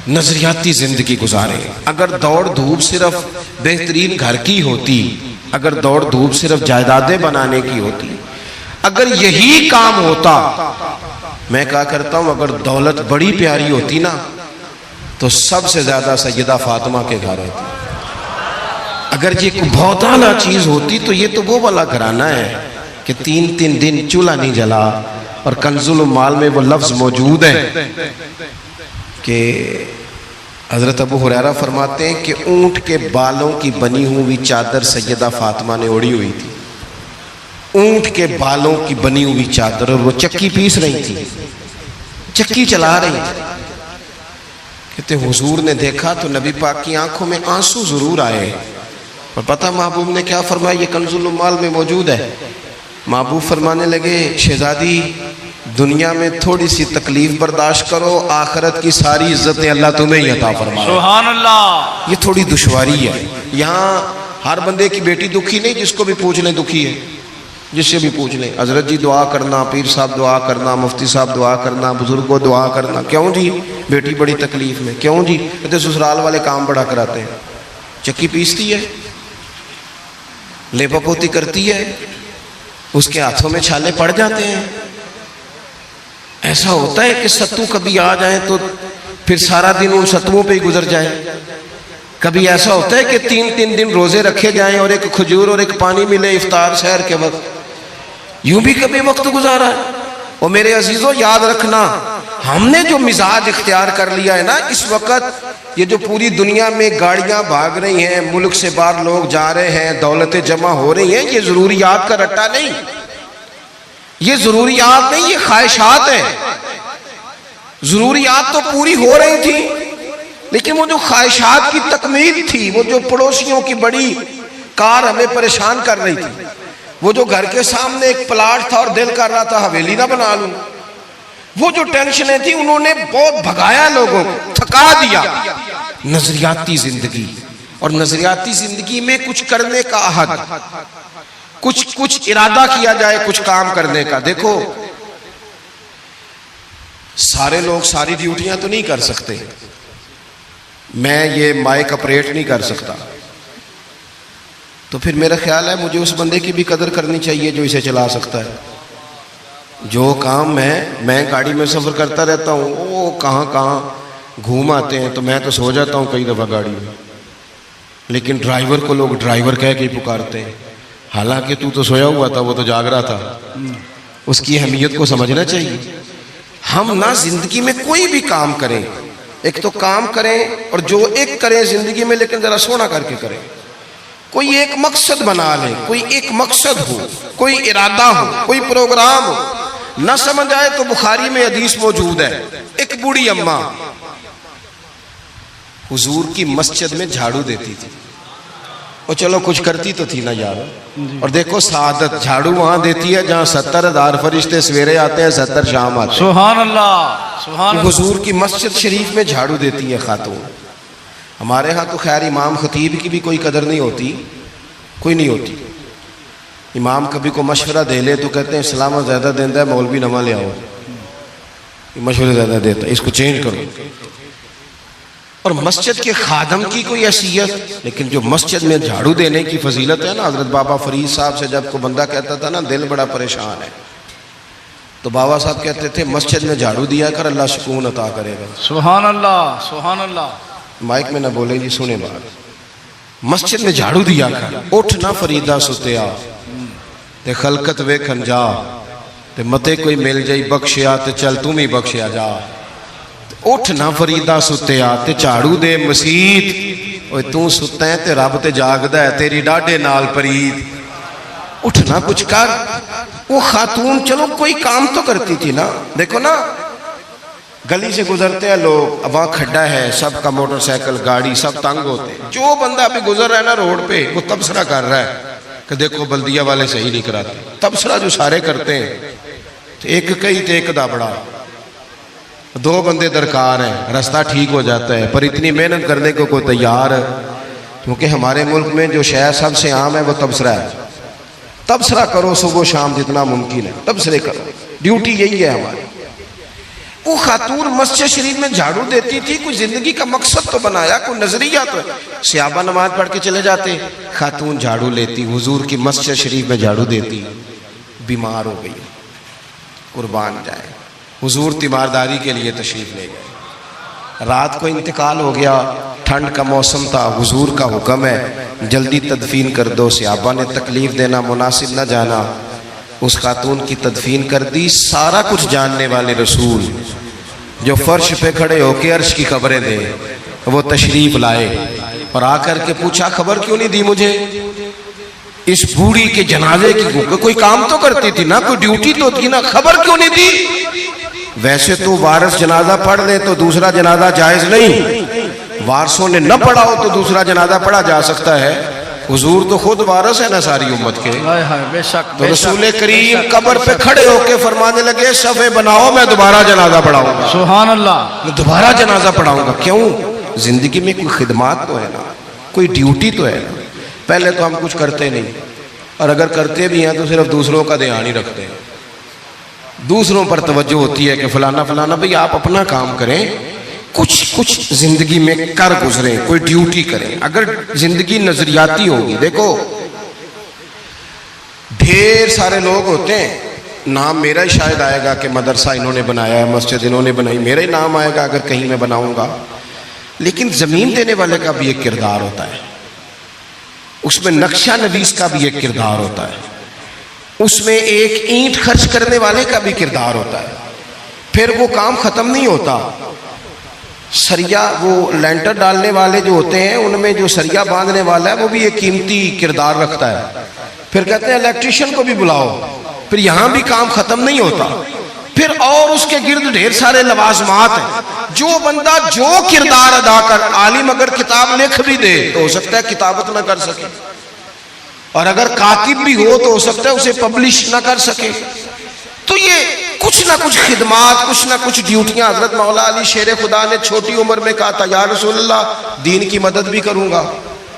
नजरियाती जिंदगी गुजारे। अगर दौड़ धूप सिर्फ बेहतरीन घर की होती, अगर दौड़ धूप सिर्फ जायदादें बनाने की होती, अगर यही काम होता, मैं क्या करता हूं, अगर दौलत बड़ी प्यारी होती ना तो सबसे ज्यादा सैयदा फातिमा के घर होती। अगर ये बहुत आला चीज होती तो ये तो वो वाला घराना है कि 3-3 दिन चूल्हा नहीं जला। और कंजुल माल में वो लफ्ज मौजूद है कि हजरत अबू हुरैरा फरमाते हैं कि ऊंट के बालों की बनी हुई चादर सैयदा फातिमा ने ओढ़ी हुई थी। ऊंट के बालों की बनी हुई चादर, और वो चक्की पीस रही थी, चक्की चला रही थी। कहते हुजूर ने देखा तो नबी पाक की आंखों में आंसू जरूर आए। और पता महबूब ने क्या फरमाया, ये कंजुल माल में मौजूद है। महबूब फरमाने लगे, शहजादी दुनिया में थोड़ी सी तकलीफ बर्दाश्त करो, आखिरत की सारी इज्जतें अल्लाह तुम्हें ही अता फरमाए। सुभान अल्लाह। ये थोड़ी दुश्वारी है। यहाँ हर बंदे की बेटी दुखी नहीं, जिसको भी पूछ लें दुखी है, जिससे भी पूछ लें। हजरत जी दुआ करना, पीर साहब दुआ करना, मुफ्ती साहब दुआ करना, बुजुर्गों दुआ करना। क्यों जी? बेटी बड़ी तकलीफ में। क्यों जी? कहते ससुराल वाले काम बड़ा कराते हैं, चक्की पीसती है, लेपा पोती करती है, उसके हाथों में छाले पड़ जाते हैं। ऐसा होता है कि सत्तू कभी आ जाए तो फिर सारा दिन उन सत्तुओं पे ही गुजर जाए। कभी ऐसा होता है कि 3-3 दिन रोजे रखे जाएं और एक खजूर और एक पानी मिले इफ्तार शहर के वक्त। यूं भी कभी वक्त गुजारा है। और मेरे अजीजों याद रखना, हमने जो मिजाज इख्तियार कर लिया है ना इस वक्त, ये जो पूरी दुनिया में गाड़ियां भाग रही हैं, मुल्क से बाहर लोग जा रहे हैं, दौलतें जमा हो रही हैं, ये जरूरियात का रट्टा नहीं, ये जरूरियात नहीं, ये ख्वाहिशात है। जरूरियात तो पूरी हो रही थी, लेकिन वो जो ख्वाहिशात की तकमील थी, वो जो पड़ोसियों की बड़ी कार हमें परेशान कर रही थी, वो जो घर के सामने एक प्लाट था और दिल कर रहा था हवेली ना बना लूं, वो जो टेंशनें थी, उन्होंने बहुत भगाया लोगों को, थका दिया। नजरियाती जिंदगी, और नजरियाती जिंदगी में कुछ करने का अहद, कुछ इरादा किया जाए कुछ काम करने का। देखो सारे लोग सारी ड्यूटियां तो नहीं कर सकते, मैं ये माइक ऑपरेट नहीं कर सकता, तो फिर मेरा ख्याल है मुझे उस बंदे की भी कदर करनी चाहिए जो इसे चला सकता है। जो काम मैं गाड़ी में सफर करता रहता हूँ, वो कहाँ घूम आते हैं, तो मैं तो सो जाता हूँ कई दफा गाड़ी में, लेकिन ड्राइवर को लोग ड्राइवर कह के पुकारते हैं, हालांकि तू तो सोया हुआ था, वो तो जाग रहा था। उसकी अहमियत को समझना चाहिए। हम ना जिंदगी में कोई भी काम करें, एक तो काम करें और जो एक करें जिंदगी में, लेकिन जरा सोना करके करें। कोई एक मकसद बना ले, कोई एक मकसद हो, कोई इरादा हो, कोई प्रोग्राम हो। ना समझ आए तो बुखारी में हदीस मौजूद है, एक बूढ़ी अम्मा हुजूर की मस्जिद में झाड़ू देती थी, और चलो कुछ करती तो थी ना यार। और देखो सादत, झाड़ू वहां देती है जहां 70,000 फरिश्ते सवेरे आते हैं, 70 शाम आते हैं। सुभान अल्लाह, सुभान अल्लाह। हुजूर की मस्जिद शरीफ में झाड़ू देती है खातून। हमारे यहाँ तो खैर इमाम खतीब की भी कोई कदर नहीं होती, कोई नहीं होती। इमाम कभी को मशवरा दे ले तो कहते हैं इस्लाम ज्यादा देता है, मौलवी नमा ले आओ, मशवरे ज्यादा देता है, इसको चेंज करो। और मस्जिद के खादम की कोई हैसियत, लेकिन जो मस्जिद में झाड़ू देने की फजीलत है ना, हजरत बाबा फरीद साहब से जब को बंदा कहता था ना दिल बड़ा परेशान है, तो बाबा साहब कहते थे मस्जिद में झाड़ू दिया कर, अल्लाह सुकून अता करेगा। सुभान अल्लाह, सुभान अल्लाह। माइक में ना बोले जी, सुने बात। मस्जिद में झाड़ू दिया कर, उठ ना फरीदा सुतिया ते खलकत वेखन जा, ते मते कोई मिल जाई बख्शिया ते चल तू भी बख्शिया जा। उठ ना फरीदा सुतिया ते झाड़ू दे मसीत, ओए तू सुता है ते रब ते जागदा है, तेरी डाढे नाल परीत। उठ ना कुछ कर। वो खातून चलो कोई काम तो करती थी ना। देखो ना गली से गुजरते हैं लोग, वहां खड्डा है, सबका मोटरसाइकिल गाड़ी सब तंग होते हैं। जो बंदा अभी गुजर रहा है ना रोड पे, वो तबसरा कर रहा है कि देखो बल्दिया वाले सही नहीं कराते। तबसरा जो सारे करते हैं, तो एक कई तो एक दा बड़ा, 2 बंदे दरकार हैं, रास्ता ठीक हो जाता है। पर इतनी मेहनत करने को कोई तैयार है, क्योंकि हमारे मुल्क में जो शहर सबसे आम है वो तबसरा है। तबसरा करो सुबह शाम जितना मुमकिन है, तबसरे करो, ड्यूटी यही है हमारी। वो खातून मस्जिद शरीफ में झाड़ू देती थी, कोई जिंदगी का मकसद तो बनाया, कोई नजरिया तो है। सहाबा नमाज पढ़ के चले जाते, खातून झाड़ू लेती, हुजूर की मस्जिद शरीफ में झाड़ू देती, बीमार हो गई, कुर्बान जाए, हुजूर तीमारदारी के लिए तशरीफ ले गए। रात को इंतकाल हो गया, ठंड का मौसम था, हुजूर का हुक्म है जल्दी तदफीन कर दो। सहाबा ने तकलीफ देना मुनासिब न जाना, उस खातून की तदफीन कर दी। सारा कुछ जानने वाले रसूल जो फर्श पे खड़े होके अर्श की खबरें दे, वो तशरीफ लाए और आकर के पूछा खबर क्यों नहीं दी मुझे? इस बूढ़ी के जनाजे की कोई काम तो करती थी ना, कोई ड्यूटी तो थी ना, खबर क्यों नहीं दी? वैसे तो वारिस जनाजा पढ़ ले तो दूसरा जनाजा जायज नहीं, वारसों ने न पढ़ा हो तो दूसरा जनाजा पढ़ा जा सकता है। हुजूर तो खुद वारिस है ना सारी उम्मत के। बेशक, तो रसूल करीम कब्र पे खड़े होके फरमाने लगे सफ़े बनाओ, मैं दोबारा जनाजा पढ़ाऊंगा। सुभान अल्लाह। मैं दोबारा जनाजा पढ़ाऊंगा। क्यों? जिंदगी में कोई खिदमत तो है ना, कोई ड्यूटी तो है ना। पहले तो हम कुछ करते नहीं, और अगर करते भी हैं तो सिर्फ दूसरों का ध्यान ही रखते हैं। दूसरों पर तवज्जो होती है कि फलाना फलाना, भाई आप अपना काम करें, कुछ जिंदगी में कर गुजरे, कोई ड्यूटी करें। अगर जिंदगी नजरियाती होगी, देखो ढेर सारे लोग होते हैं, नाम मेरा ही शायद आएगा कि मदरसा इन्होंने बनाया है, मस्जिद इन्होंने बनाई, मेरा ही नाम आएगा अगर कहीं मैं बनाऊंगा। लेकिन जमीन देने वाले का भी एक किरदार होता है, उसमें नक्शा नवीस का भी एक किरदार होता है, उसमें एक ईंट खर्च करने वाले का भी किरदार होता है। फिर वो काम खत्म नहीं होता। सरिया, वो लेंटर डालने वाले जो होते हैं, उनमें जो सरिया बांधने वाला है वो भी एक कीमती किरदार रखता है। फिर कहते हैं इलेक्ट्रिशियन को भी बुलाओ, फिर यहाँ भी काम खत्म नहीं होता। फिर और उसके गिर्द ढेर सारे लवाजमात हैं। जो बंदा जो किरदार अदा कर, आलिम अगर किताब लिख भी दे तो हो सकता है किताबत ना कर सके, और अगर कातिब भी हो तो हो सकता है उसे पब्लिश ना कर सके। तो ये कुछ ना कुछ खिदमात, कुछ ना कुछ ड्यूटियां। हजरत मौला अली शेर खुदा ने छोटी उम्र में कहा था, या रसूलल्लाह दीन की मदद भी करूंगा,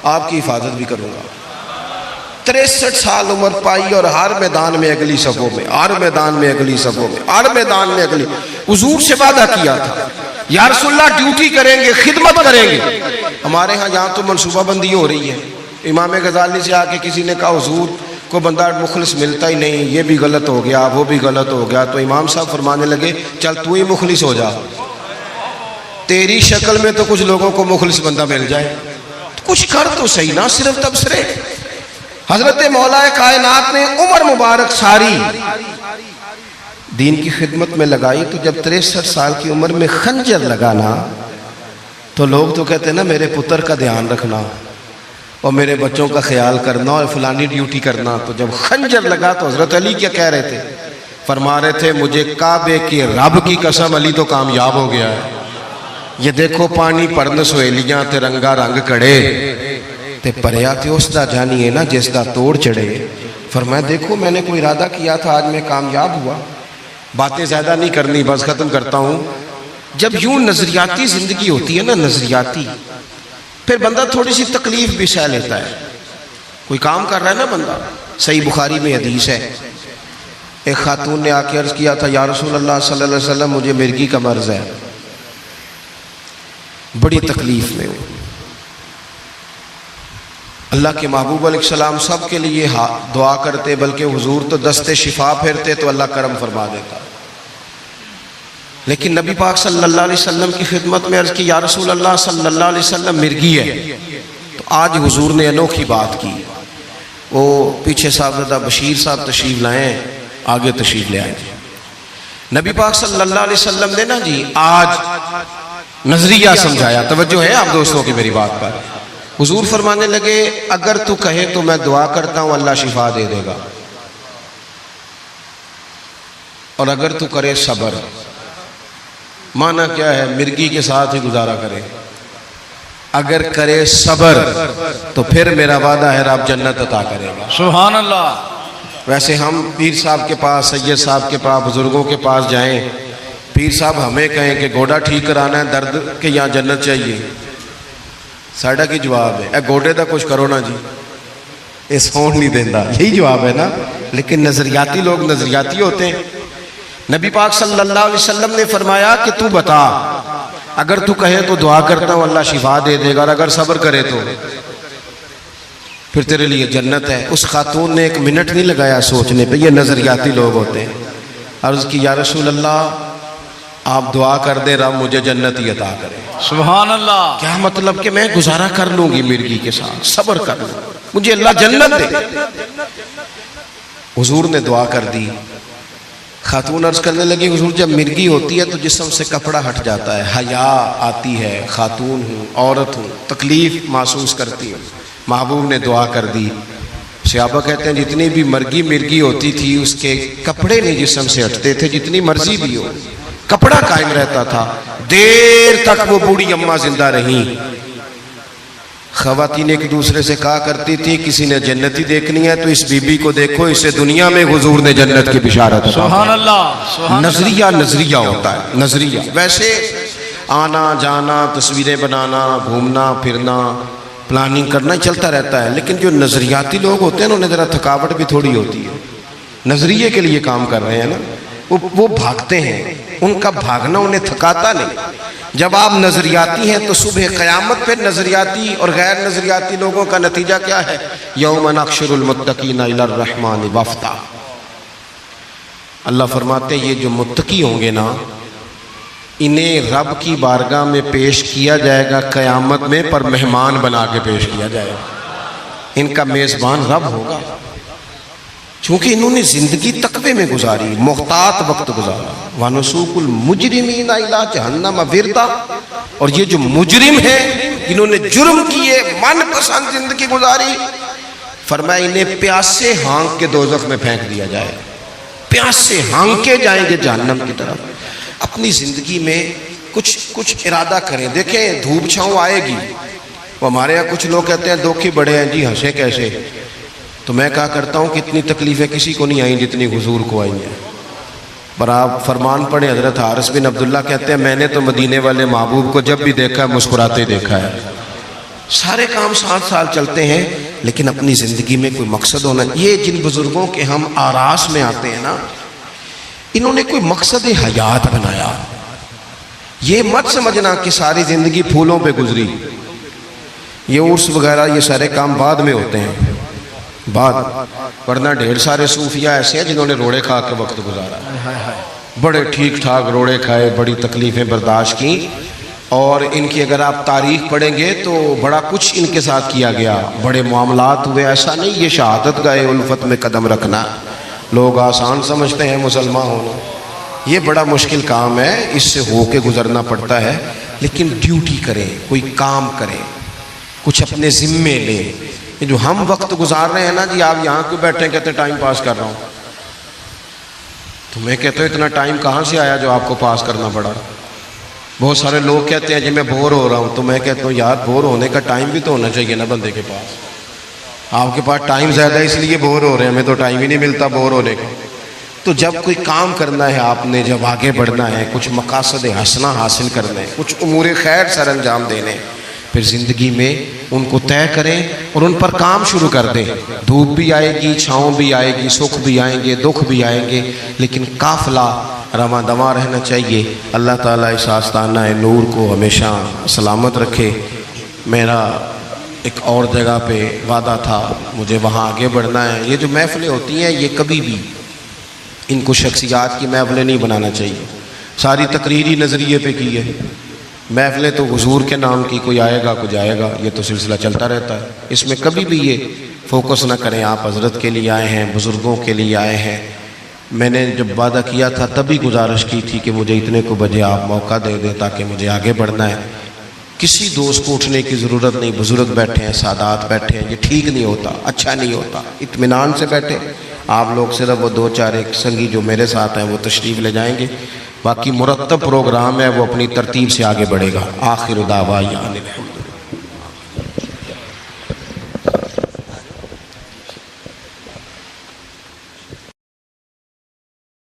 आपकी हिफाजत भी करूंगा। 63 साल उम्र पाई और हर मैदान में अगली सफों में, हर मैदान में अगली सफों में, हर मैदान में अगली। हुजूर से वादा किया था, या रसूलल्लाह ड्यूटी करेंगे, खिदमत करेंगे। हमारे यहाँ यहाँ तो मनसूबाबंदी हो रही है। इमाम गजाली से आके किसी ने कहा हुजूर को बंदा मुखलिस मिलता ही नहीं, ये भी गलत हो गया, वो भी गलत हो गया। तो इमाम साहब फरमाने लगे चल तू ही मुखलिस हो जा, तेरी शक्ल में तो कुछ लोगों को मुखलिस बंदा मिल जाए, तो कुछ कर तो सही ना, सिर्फ तबसरे। हजरत मौला कायनात ने उम्र मुबारक सारी दीन की खिदमत में लगाई, तो जब 63 साल की उम्र में खंजर लगाना, तो लोग तो कहते हैं ना मेरे पुत्र का ध्यान रखना और मेरे बच्चों का ख्याल करना और फलानी ड्यूटी करना। तो जब खंजर लगा तो हजरत अली क्या कह रहे थे? फरमा रहे थे मुझे काबे के रब की कसम, अली तो कामयाब हो गया है। ये देखो पानी परन सहेलियां ते रंगा रंग कड़े ते परया ते उसदा जानिए ना जिसदा तोड़ चढ़े। फरमाया देखो मैंने कोई इरादा किया था, आज मैं कामयाब हुआ। बातें ज़्यादा नहीं करनी, बस ख़त्म करता हूँ। जब यूं नजरियाती जिंदगी होती है ना, नजरियाती, फिर बंदा थोड़ी सी तकलीफ भी सह लेता है। कोई काम कर रहा है ना बंदा, सही बुखारी में हदीस है, एक खातून ने आके अर्ज किया था या रसूल अल्लाह सल्लल्लाहु अलैहि वसल्लम मुझे मिर्गी का मर्ज है, बड़ी तकलीफ में हूँ। अल्लाह के महबूब अलैहिस्सलाम सब के लिए दुआ करते, बल्कि हुजूर तो दस्ते शिफा फेरते तो अल्लाह करम फरमा देता। लेकिन नबी पाक सल्लल्लाहु अलैहि वसल्लम की खिदमत में अर्ज की या रसूल अल्लाह सल्लल्लाहु अलैहि वसल्लम मिर्गी है। तो आज हुजूर ने अनोखी बात की। वो पीछे साहबजादा बशीर साहब तशरीफ लाए, आगे तशरीफ ले आए। नबी पाक सल्लल्लाहु अलैहि वसल्लम ने ना जी आज नजरिया समझाया। तवज्जो है आप दोस्तों की मेरी बात पर? हुजूर फरमाने लगे अगर तू कहे तो मैं दुआ करता हूँ अल्लाह शिफा दे देगा, और अगर तू करे सब्र। माना क्या है? मिर्गी के साथ ही गुजारा करे। अगर करे सब्र तो फिर मेरा वादा है रब जन्नत अता करेगा। सुभान अल्लाह। वैसे हम पीर साहब के पास, सैयद साहब के पास, बुजुर्गों के पास जाएं, पीर साहब हमें कहें कि गोडा ठीक कराना है दर्द के यहाँ जन्नत चाहिए, साडा की जवाब है गोडे का कुछ करो ना जी, ये सौन नहीं देता, यही जवाब है ना। लेकिन नजरियाती लोग नजरियाती होते हैं। नबी पाक सल्लल्लाहु अलैहि वसल्लम ने फरमाया कि तू बता, अगर तू कहे तो दुआ करता हूँ अल्लाह शिफा दे देगा, और अगर सब्र करे तो फिर तेरे लिए जन्नत है। उस खातून ने 1 मिनट नहीं लगाया सोचने पे, ये नजरियाती लोग होते हैं। अर्ज की या रसूल अल्लाह, आप दुआ कर दे रब मुझे जन्नत ही अता करे। सुभान अल्लाह। क्या मतलब कि मैं गुजारा कर लूंगी मिर्गी के साथ, सब्र कर लूँ, मुझे अल्लाह जन्नत दे। हुजूर ने दुआ कर दी। खातून अर्ज करने लगी, हुजूर जब मिर्गी होती है तो जिस्म से कपड़ा हट जाता है, हया आती है, खातून हूँ, औरत हूँ, तकलीफ महसूस करती हूँ। महबूब ने दुआ कर दी। सहाबा कहते हैं जितनी भी मिर्गी होती थी उसके कपड़े नहीं जिस्म से हटते थे, जितनी मर्जी भी हो कपड़ा कायम रहता था। देर तक वो बूढ़ी अम्मा जिंदा रही। खवातीन एक दूसरे से कहा करती थी, किसी ने जन्नती देखनी है तो इस बीबी को देखो, इससे दुनिया में हुजूर ने जन्नत की बिशारत। सुभान अल्लाह। नजरिया होता है, नजरिया। वैसे आना जाना, तस्वीरें बनाना, घूमना फिरना, प्लानिंग करना चलता रहता है, लेकिन जो नजरियाती लोग होते हैं उन्हें जरा थकावट भी थोड़ी होती है। नजरिए के लिए काम कर रहे हैं ना, वो भागते हैं, उनका भागना उन्हें थकाता नहीं। जब आप नजरियाती हैं तो सुबह क़यामत पे नजरियाती और गैर नजरियाती लोगों का नतीजा क्या है? यौम नहशुरुल मुत्तकीना इलर रहमानि वफ़दा। अल्लाह फरमाते हैं ये जो मुत्तकी होंगे ना, इन्हें रब की बारगाह में पेश किया जाएगा क़यामत में, पर मेहमान बना के पेश किया जाएगा। इनका मेज़बान रब होगा, क्योंकि इन्होंने जिंदगी तकवे में गुजारी, मुख्तात वक्त गुजारा। वनुसूकुल मुजरिमीना इला जहन्नम विरदा। और ये जो मुजरिम है, इन्होंने जुर्म किए, मनपसंद जिंदगी गुजारी, फरमाया इन्हें प्यासे हाँक के दोज़ख में फेंक दिया जाए। प्यासे हाँके जाएंगे जहन्नम की तरफ। अपनी जिंदगी में कुछ इरादा करें। देखें धूप छाँव आएगी। वो हमारे यहाँ कुछ लोग कहते हैं दुख ही बड़े हैं जी, हंसे कैसे। तो मैं कहा करता हूँ कितनी तकलीफ़ें किसी को नहीं आई जितनी हुजूर को आई हैं। पर आप फरमान पढ़े, हज़रत हारिस बिन अब्दुल्ला कहते हैं मैंने तो मदीने वाले महबूब को जब भी देखा है मुस्कुराते देखा है। सारे काम 7 साल चलते हैं, लेकिन अपनी ज़िंदगी में कोई मकसद होना। ये जिन बुज़ुर्गों के हम आरास में आते हैं ना, इन्होंने कोई मकसद हयात बनाया। ये मत समझना कि सारी ज़िंदगी फूलों पे गुजरी। ये उर्स वगैरह ये सारे काम बाद में होते हैं, बाद। वरना ढेर सारे सूफिया ऐसे हैं जिन्होंने रोड़े खा के वक्त गुजारा, बड़े ठीक ठाक रोड़े खाए, बड़ी तकलीफ़ें बर्दाश्त की। और इनकी अगर आप तारीख पढ़ेंगे तो बड़ा कुछ इनके साथ किया गया, बड़े मामलात हुए। ऐसा नहीं ये शहादत गए उल्फत में कदम रखना लोग आसान समझते हैं मुसलमान होना, ये बड़ा मुश्किल काम है, इससे होके गुजरना पड़ता है। लेकिन ड्यूटी करें, कोई काम करें, कुछ अपने ज़िम्मे लें। ये जो हम वक्त गुजार रहे हैं ना जी, आप यहाँ क्यों बैठे कहते टाइम पास कर रहा हूँ, तो मैं कहता हूँ इतना टाइम कहाँ से आया जो आपको पास करना पड़ा। बहुत सारे लोग कहते हैं जी मैं बोर हो रहा हूँ, तो मैं कहता हूँ यार बोर होने का टाइम भी तो होना चाहिए ना बंदे के पास। आपके पास टाइम ज़्यादा इसलिए बोर हो रहे हैं, हमें तो टाइम ही नहीं मिलता बोर होने का। तो जब कोई काम करना है आपने, जब आगे बढ़ना है, कुछ मकासद हसना हासिल करना है, कुछ उमूर खैर सर अंजाम देने, फिर ज़िंदगी में उनको तय करें और उन पर काम शुरू कर दें। धूप भी आएगी, छाँव भी आएगी, सुख भी आएंगे, दुख भी आएंगे, लेकिन काफ़िला रवां दवां रहना चाहिए। अल्लाह ताला इस आस्ताना नूर को हमेशा सलामत रखे। मेरा एक और जगह पे वादा था, मुझे वहाँ आगे बढ़ना है। ये जो महफ़िलें होती हैं, ये कभी भी इनको शख्सियात की महफ़िलें नहीं बनाना चाहिए। सारी तकरीरी नज़रिए पे की है महफ़िलें, तो हुजूर के नाम की, कोई आएगा कोई जाएगा, ये तो सिलसिला चलता रहता है। इसमें कभी भी ये फोकस ना करें। आप हज़रत के लिए आए हैं, बुज़ुर्गों के लिए आए हैं। मैंने जब वादा किया था तभी गुजारिश की थी कि मुझे इतने को बजे आप मौका दे दें ताकि मुझे आगे बढ़ना है। किसी दोस्त को उठने की ज़रूरत नहीं। बुज़ुर्ग बैठे हैं, सादात बैठे हैं, ये ठीक नहीं होता, अच्छा नहीं होता। इत्मीनान से बैठे। आप लोग सिर्फ वो 2-4 एक संगी जो मेरे साथ हैं वो तशरीफ़ ले जाएंगे, बाकी मुरत्तब प्रोग्राम है वो अपनी तरतीब से आगे बढ़ेगा। आखिर दावा यानी